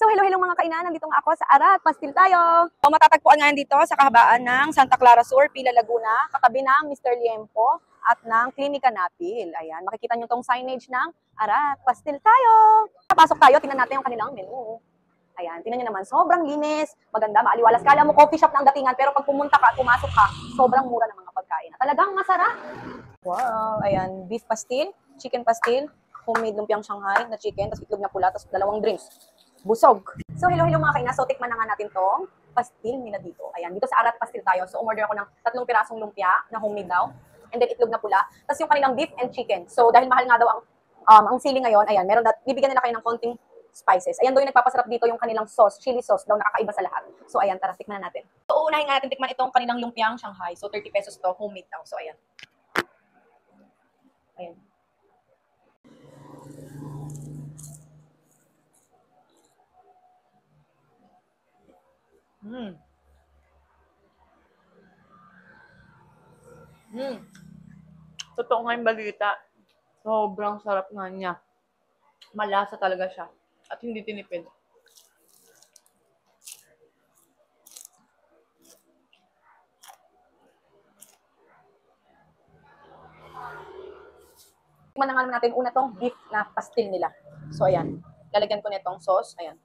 So, hello mga kainan. Nandito nga ako sa Arat. Pastil tayo. So, matatagpuan nga dito sa kahabaan ng Santa Clara Sur, Pila, Laguna, katabi ng Mr. Liempo at ng Klinika Napil. Ayan, makikita nyo tong signage ng Arat. Pastil tayo. Pasok tayo, tingnan natin yung kanilang menu. Ayan, tingnan nyo naman, sobrang linis, maganda, maaliwalas. Kala mo coffee shop ng datingan, pero pag pumunta ka at pumasok ka, sobrang mura ng mga pagkain. Talagang masarap. Wow, ayan, beef pastil, chicken pastil, homemade lumpiang Shanghai na chicken, tapos itlog na pula, tapos 2 drinks. Busog. So, hello mga kainan. So, tikman na nga natin tong pastil nila dito. Ayan, dito sa Arat Pastil tayo. So, umorder ako ng 3 pirasong lumpia na homemade daw. And then, itlog na pula. Tapos yung kanilang beef and chicken. So, dahil mahal nga daw ang sili ngayon, ayan, meron bibigyan nila kayo ng konting spices. Ayan daw yung nagpapasarap dito yung kanilang sauce, chili sauce daw, nakakaiba sa lahat. So, ayan, tara, tikman na natin. So, uunahin nga natin tikman itong kanilang lumpiang Shanghai. So, 30 pesos to, homemade daw. So, ayan. Ayan. Totoo nga yung balita. Sobrang sarap nga niya. Malasa talaga siya. At hindi tinipid. Tikman na nga naman natin una tong beef na pastil nila. So, ayan. Lalagyan ko nitong sauce. Ayan.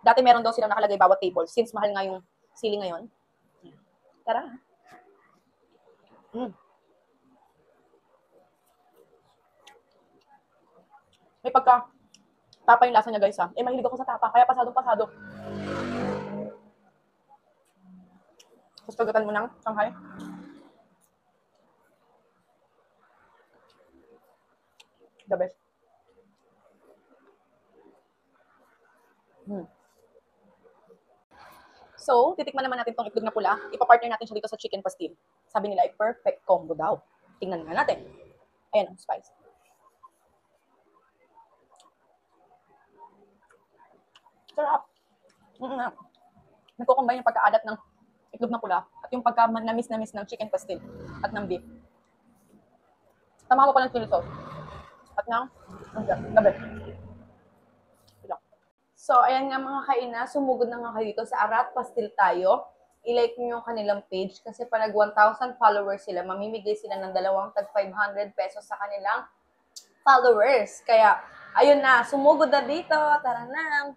Dati meron daw silang nakalagay bawat table. Since mahal nga yung sili ngayon. Tara. May pagka tapa yung lasa niya, guys, ha. Eh, mahilig ako sa tapa, kaya pasadong-pasado. Tapos pagkatan mo ng Shanghai. The best. So, titikman naman natin tong itlog na pula. Ipapartner natin siya dito sa chicken pastil. Sabi nila, ay perfect combo daw. Tingnan nga natin. Ayan ang spice. Sarap. Nagko-combine yung pagkaalat ng itlog na pula at yung pagka-namis ng chicken pastil at ng beef. Tama ko pa ng chili sauce. At ng gabi. So, ayan nga mga kaina, sumugod na nga kayo dito sa Arat Pastil tayo. I-like nyo yung kanilang page kasi pag 1,000 followers sila, mamimigay sila ng 2 tag 500 pesos sa kanilang followers. Kaya, ayun na, sumugod na dito. Tara na.